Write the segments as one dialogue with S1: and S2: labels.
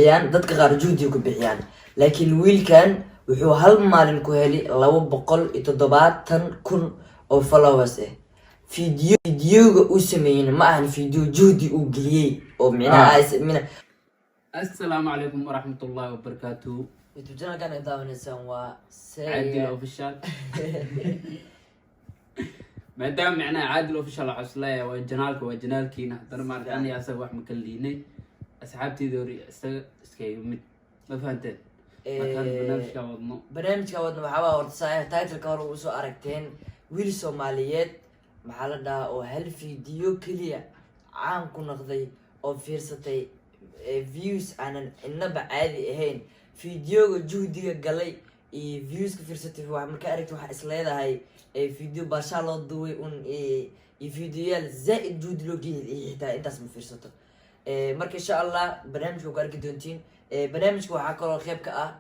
S1: bixiyaan dadka qaar juhdi ku bixiyaan laakiin wiilkan wuxuu hal maalin ku heli 270,000 oo followers ah فيديو وسمين معهن فيديو جهدي وقليل ومعنا
S2: السلام عليكم ورحمة الله وبركاته.
S1: يتوجنا كان إضافة نسان
S2: عادل أوفيشال. ما دام معنا عادل أوفيشال عسلاية وجنالكينا ترى ما أنا أسوي واحد مكليني أصحابتي دوري اسكي ما فهمت.
S1: برنامج كودنا وحوا ورتصايا تايتل كارو وسو أركتين ويل سوماليات محل أو هل فيديو كليا عام كنا قضي أو فيرستي فيوز أنا النبع عادي هين فيديو جهدي قلي فيوز كفيرستي في واحد مكارك واحد إسلايدا هاي فيديو باشالله ضوي فيديو زائد جهد لوجي حتى أنت اسمه فيرستو مرك إن شاء الله برنامج وقارك دونتين برنامج وحكرو خيب كأ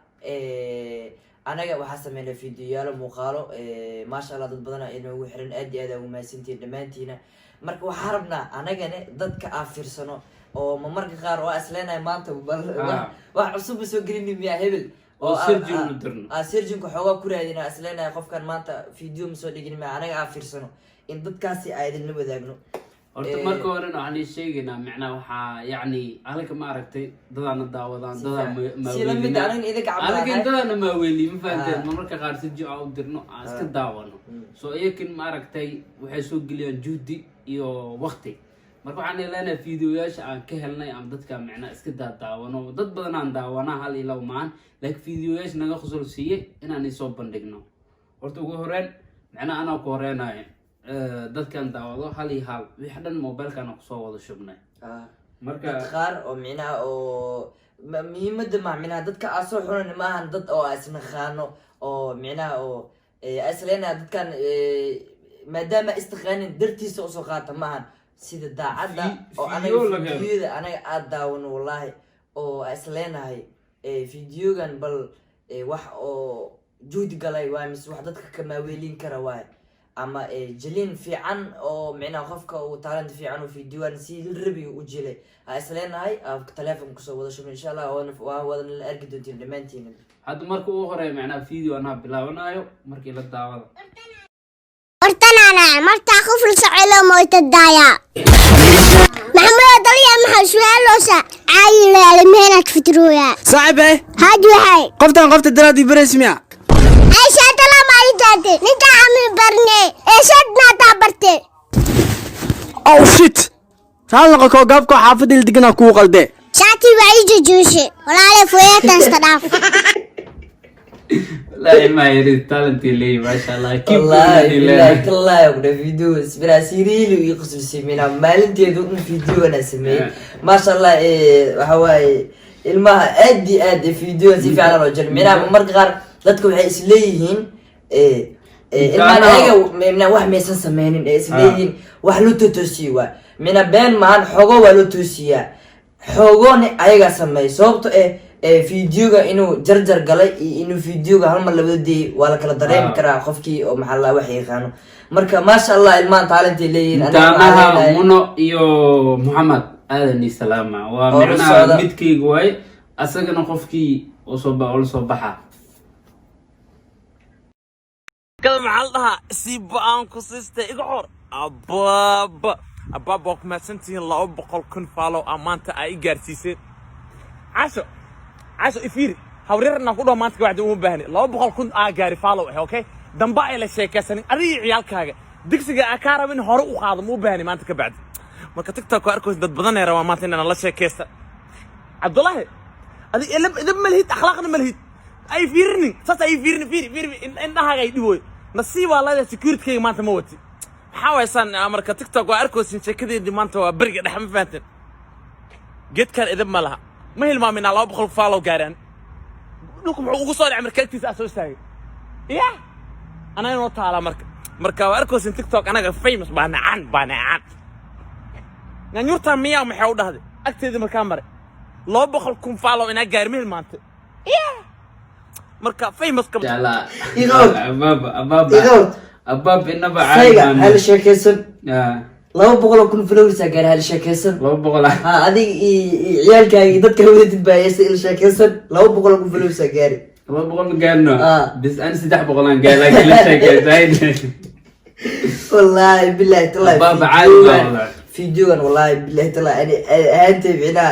S1: أنا وحسمينا فيديو مقالو ما شاء الله ضد بدنا إنه وحرن أدي هذا وما سنتين دمانتينا مرك وحاربنا أنا جاني ضد كأفير سنة أو ممرك غار وأسلنا ما أنت وعصوب سوقريني مياه هبل
S2: سيرجن مدرنا
S1: سيرجن كحوا كورة هنا أسلنا خوف كان ما أنت فيديو مسوي مع أنا أفير سنة إن ضد كاسي أيد اللي بدأنا
S2: horta marka hore aan sheegaynaa macna waxa yaani halka ma aragtay dadana daawadaan dadana ma weeli ma fahanteen marka qaar si jooc u dirno iska daawano soo iyakin ma aragtay waxay soo galiyaan juhdi iyo waqti marka waxaan ilaalinaa fiidiyoyaasha aan ka helnay am dadka macna iska daawano dad badan aan daawana hal ilaw maan laakiin fiidiyoyaasha naga khusul siiyay inaan soo bandhigno horta ugu horeen macna ana ku horeenayo dadkan daawado hal iyo hal wixii dhan mobilkana ku soo wada shubnay
S1: marka qaar oo micna oo muhiimada micna dadka asoo xunan ma ahan dad oo asna khaano oo micna oo aslena dadkan maadaama istiqaanin dartiisa oo soo qaata ma ahan sida daacada oo anaga aad daawano wallahi oo asleenahay fiidiyogan bal wax oo juhdi galay waa mis wax dadka kama weelin kara waay أما جلين في عن أو معنا خفك أو تالنت في عنه في ديوان سي الربي وجلي أصلين هاي تلافهم كسو وذا شوف إن شاء الله وهو الأرجل دين لمنتين
S2: هذا مركو أخرى معنا فيديو أنا بلاونايو مركي للدعوة
S3: أرتنا أنا مرتا خوف لسعيلو موت الدايا محمد ضليا محشوها لوسا عايلة لمهنك فترويا
S4: صعبة
S3: هاجو هاي
S4: قفت الدرادي برسميا
S3: أي شاطر ما يجاتي نتا عمي برني إيش أدنا تابرتي
S4: أو شيت تعال نقول قابكو حافظ اللي دقنا كوغل ده
S3: شاتي بعيد جوشي ولا على فوية تنستضاف
S2: لا ما يريد تالنتي لي ما شاء الله كيف
S1: والله كلا يبغى فيديو سبرا سيريل ويقص سيمينا مالنتي يدوم فيديو أنا سمي ما شاء الله هواي المها أدي فيديو زي فعلا رجل منا مرق غار dadku waxay isleeyihiin ilmaan ayaga meena wax meesan sameeyeen isleeyihiin wax loo toosiyo waa mina been maan xogo waa loo toosiyaa xogoone ayaga sameey sababto fiidiyoga inuu jarjar galay inuu fiidiyoga hal mar labadii waa la kala dareemi karaa qofkii oo maxaa la wax yaqaano marka ma sha Allah ilmaan talent leeyihiin
S2: anaga muno iyo Muhammad aadani salaama waa macna midkii way asagana qofkii oo soo baxa
S4: كلام علها سيب أنكو سيستة إقعر أباب وكما سنتين الله بقول كن فالو أمانتا أي جارسيسين عاشو إفيري هوريرنا كله أمانتا قاعد يقوم بهني الله بقول كن جاري فالو أوكي دنبا إلى شيء كسنين أريع عيالك هاجا دكسي أكارا من هرو وخاض مو بهني ما أنت كبعد ما كتك تكو أركوز ضد بدنا يا روامات إن الله شيء كيسة عبد الله هذه إلب ملهيت أخلاقنا ملهيت أي فيرني صوت أي فيرني إنها جاي دوي نصيب والله سكيورتي كي ما أنت موتي حاول سن أمريكا تيك توك وأركوز إن كذا دي ما أنت برجع دحم فاتن جيت كان إذا مالها ما هي المؤمن الله بخلق فالو قارن لكم وصار أمريكا تيس أسوسها يا أنا نوتها على مركا وأركوز إن تيك توك أنا فيمس بانعان يعني يرتى مياه ومحاول هذا أكتر ذي مكان الله بخلقكم فالو إن أجار مين ما أنت يا مركا فيمس كم
S2: لا
S1: يغوت
S2: أباب إنه بعد
S1: سيجا هل شيء كيسن 200,000 followers gaar hal sheekaysan
S2: 200
S1: ha adig ciyaalkaaga dadka wadid baa il sheekaysan 200,000 followers gaari
S2: 200 gaarno
S1: Ah.
S2: bis aan 300 aan gaar laakiin la sheekaysan
S1: والله بالله تلا
S2: بابا عادي والله.
S1: فيديوغان والله بالله تلا انت معنا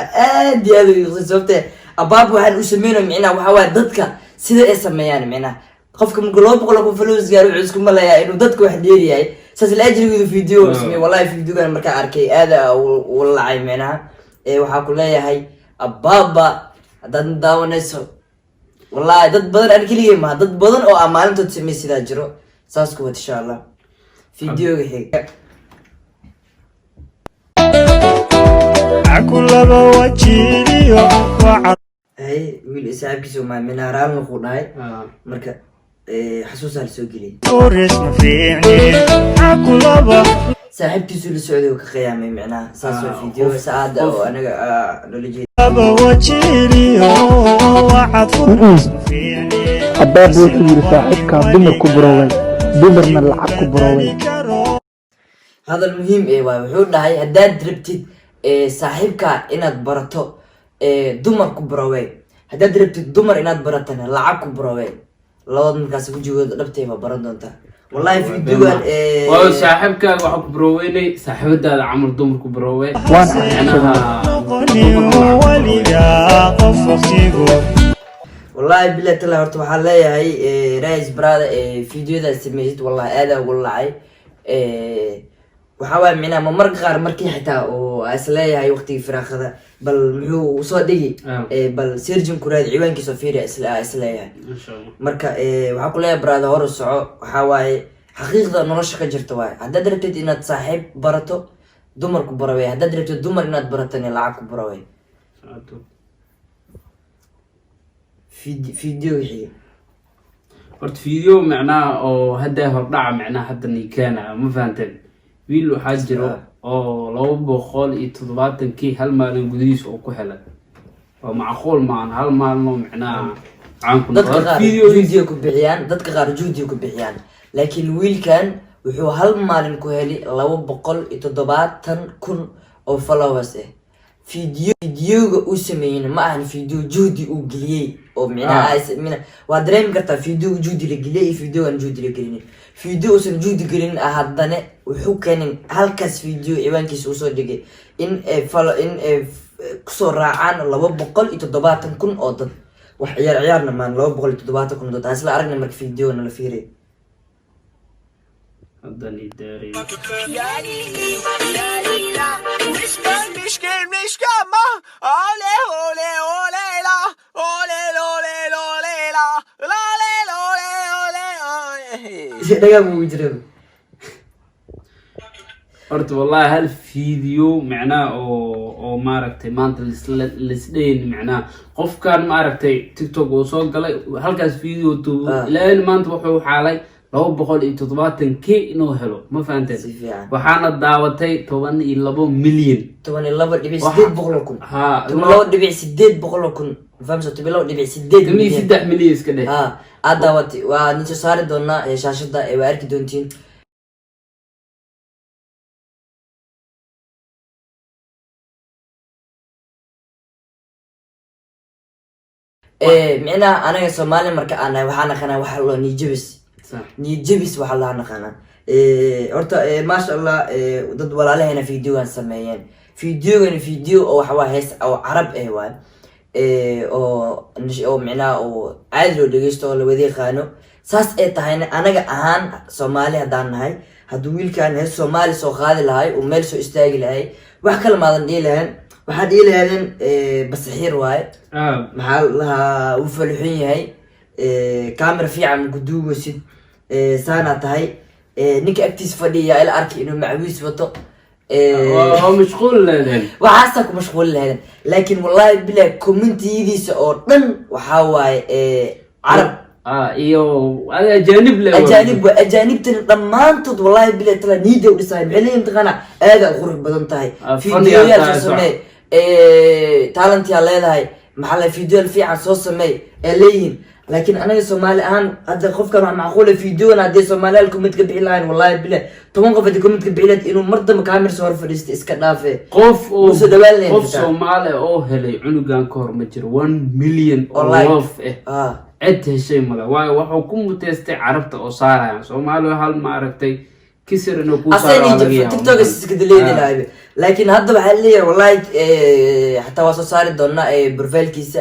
S1: ادي هذا سببته اباب waxaan u sameeyay macna waxa waa dadka sida ay sameeyaan macna qofka marka loo boqol ku faloos gaar wuxuu isku malayaa inuu dadka wax dheeriyahay saas la ajrigeedu video sameeyay wallahi fiidiyoogan marka arkay aada wallahi macna waxa ku leeyahay ababa dad daawanayso wallahi dad badan arkiliyay ma dad badan oo amaalintood sameeyay sida jiro saas ku wad insha Allah فيديو هيك
S5: عكلبا وجيليو وعد
S1: هاي ويل اسحابكيسو ما منارال نقوداي marka xasuus hal soo gilay
S5: وريس ما فيعني عكلبا
S1: saaxiibtiisu la socday oo ka qiyaamay macnaha saas oo video saada oo anaga nolojii
S5: وجيليو وعد وريس ما فيعني
S6: habaab wuxuu yiri saaxiibka dumarku buroway dumarna lacag ku buroway
S1: هذا المهم ايه wuxuu dhahay hadaad rabtid saaxiibka inaad barato dumar ku buroway hadaad rabtid dumar inaad baratana lacag ku buroway labada markaas wajigooda dhabtay ma baran doontaa wallahi videogan
S2: waa saaxiibkaaga waxa ku broweynay saaxiibadaada camal dumar ku browe
S5: نقني وليا قف وقتيغو
S1: والله بالله تلا horta waxaan leeyahay rays brother videoda sameeyay wallahi aad ugu lacay waxa waa macna ma marka qaar markii xitaa oo asleeyahay waqtiga firaaqada bal muxuu soo dhigi bal surgeon ku raad ciwaankiisa fiiri asleeyahay
S2: insha Allah
S1: marka waxa ku leeyahay brother hor soco waxa waaye xaqiiqda nolosha ka jirta waay haddaad rabtid inaad saaxiib barato dumar ku baraway haddaad rabtid dumar inaad baratana lacag ku baraway فيديو هي
S2: horta video macnaha oo hadda hordhaca macnaha hadda nikeena ma fahanteen wiil waxaa jiro oo 270 hal maalin gudihiisa oo ku helay waa macquul maan hal maalmo macnaha caan ku
S1: dadka
S2: noqon
S1: qaar
S2: video
S1: juudiyo ku bixiyaan dadka qaar juudiyo ku bixiyaan laakiin wiilkan wuxuu hal maalin ku heli 270,000 oo followers فيديوغا uu sameeyay ma ahan video juudi uu geliyay oo micnaha waa dareemi kartaa video juudi la geliyay video aan juudi la gelin video usan juudi gelin haddana wuxuu keenay halkaas video ciwaankiisa uu soo dhigay in kusoo raacaan 270,000 oo dad wax ciyaarna maan 270,000 dad asla aragna marka video na la fiiray
S2: hadda ni daari
S1: dhagaa buu jiray
S2: horta wallahi hal video macnaha oo maaragtay maanta lisdhayn macnaha qofkan maaragtay tiktok oo soo galay halkaas video ilaa maanta wuxuu xaalay 270k inuu helo ma fahanteen waxaana daawatay 12 milyan
S1: 12.8
S2: ha
S1: 12.8 فهمت 12.8
S2: milyan iska dheh
S1: ها اداوتي وانت صار دونا شاشده اي واركي دونتين معنا انا سومالي marka ana waxaan aqaanaa waxa loo nijibis waxa la aqaanaa horta ma sha Allah dad walaalahayna videogan sameeyeen video oo waxa waa hees oo arab waay oo macnaha oo caadi loo dhageysto la wada yaqaano saas ay tahay anaga ahaan Soomaali hadaan nahay haduu wiilkan hees Soomaali soo qaadi lahay oo meel soo istaagi lahay wax kala maadan dhiilahan waxa dhiilahan basaxiir waay maxaa la uu falxin yahay camera fiican guduusid saana tahay ninka active fadhiya ila arki inuu macwiis wato
S2: مشغول لهن
S1: وحاسك مشغول لهن لكن والله بلا كومنتيديس او دن waxa waaye عرب
S2: iyo ajaanib le
S1: ajaanib dhamaantood wallahi bila tala niido dhisay maxay intaqana aad qurux badan tahay fiidiyoyaal soo samee talent ya leedahay maxaa la fiidiyo fiican soo samee leeyin لكن انا سومالي ان هذا خوف كان معقوله فيديونا هذه سومالي لكم متقبعين لاين والله بالله طبعا قف هذيكم متقبعين انه مرضى مكامل صور فريست اسك دافه
S2: qof
S1: qof
S2: Soomaali oo helay cunugan ka hor ma jiro 1 million oo
S1: Wallahi.
S2: love cid heshay male waayo wuxuu ku muteystay carabta oo saarayaan Soomaali hal ma aragtay kisir inuu ku saaro
S1: اصلا تيك توك اسكدليدي لايب لكن هذا waxaa leeyahay wallahi حتى waa soo saari doonaa profile-kiisa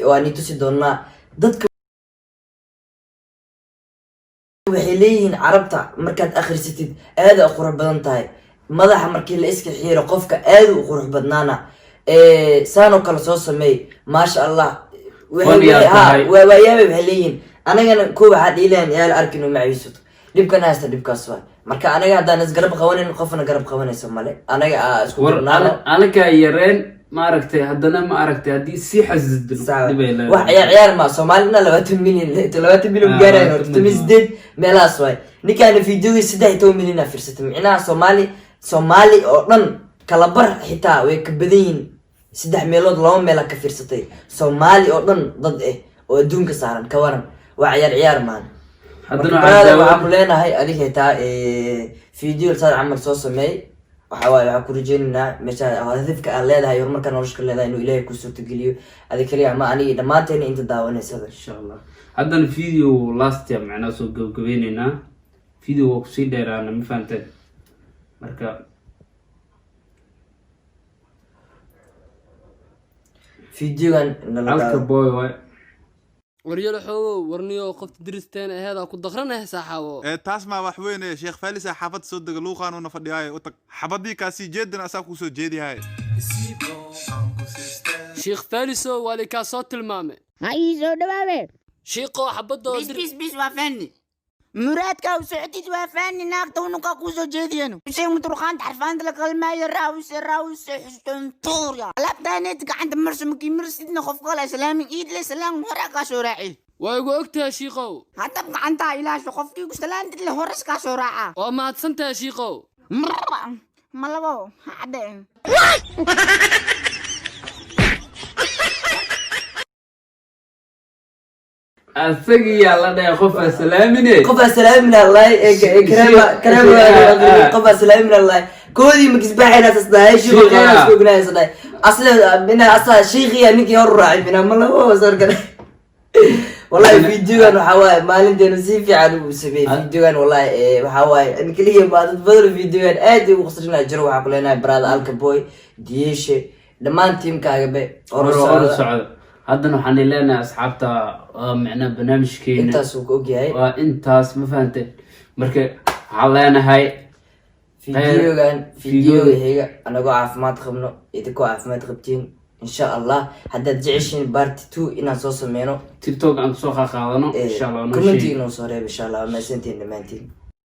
S1: waani tusi doonaa dadka waxay leeyihiin carabta markaad akhrisatid aad u qurux badan tahay madaxa markii la iska xiiro qofka aad u qurux badnaana saano kala soo sameey maasha Allah waxay leeyihiin anagana koob waxaa dhiilaan yaal arkin oo maciiso dhibkan haysta dhibkaas waa marka anaga hadaan is garab qawanin qofna garab qawanayso male anaga isku dirnaano
S2: anaga yareen ma aragtay haddana ma aragtay hadii si xasdin
S1: wax ciyaar ma Soomaalina 20 milyan gaarayno 8 meelaas way ninkaan fiidiyowga 13 milyan fiirsatay micnaha Soomaali oo dhan kala bar xitaa way ka badan yihiin 3 meelood 2 meel ka fiirsatay Soomaali oo dhan dad oo adduunka saaran ka waran waa ciyaar maan haddana waxaan leenahay adiga xitaa fiidiyo saar camal soo sameey waxaa ku rajeynaynaa meesha hadafka aan leedahay horumarka nolosha leedahay inuu Ilaahay ku soo tageliyo adiga kaliya ma aniga dhamaanteen inta daawanaysa
S2: insha Allah haddana video last time macna soo gabagabeynayna video ku sii dheeraana ma fahanteen marka
S1: fiidiyogan
S2: alka boy way
S7: وريال حو ورنيو قفت درستين هذا كنت دخلنا ساحاو
S8: taas ma wax weyn sheekh Falis xafad soo daga luuqan oo fadhiyaay oo tag xabadii kaasi jeedin asaa ku soo jeediyahay
S7: شيخ فالسو والي كاسوت المامي
S3: هاي زو دبابه
S7: شيقو حبدو
S9: بس وافني مرادك وسعديد وافني ناقته ونقا كوزو جيدينو شي مترخان تعرفان لك الماء راوس حسن طوريا لا بدانيتك عند مرسم كي مرسدنا خف قال سلامي ايد لي سلام وراك شوراعي
S7: وايغو اوكتا شيقو
S9: هتبقى انت الى شو خفكي وسلام اللي هورس كا شوراعه
S7: وما تسنت شيقو
S9: ملبو عدين
S2: asagi yalla day qof salaamine
S1: Allah كريم qof salaamine Allah كودي مكسباحنا تصدق شيخ خلاص كوغنا صدق اصلا بنا اصلا شيخي انك يراعي بنا ما هو صار كده والله فيديوغان waxa waay maalinteena si fiican u sameeyay fiidiyoogan wallahi waxa waay in kaliya baad badal fiidiyoogan aad u qasrinaa jiro waxa ku leenahay brada alka boy diishe dhamaan teamkaaga be
S2: socdo haddana waxaan leenahay asxaabta macna barnaamijkeena
S1: intaas uu ogyahay
S2: waa intaas ma fahanteen marka waxaan leenahay
S1: fiidiyooga xiga anagoo caafimaad qabno idinku caafimaad qabtiin insha Allah haddaad jeceshiin part 2 inaan soo sameeyno
S2: TikTok aan soo qaadano insha Allah
S1: comment inoo soo reeb insha Allah ma santiin dhamaantiin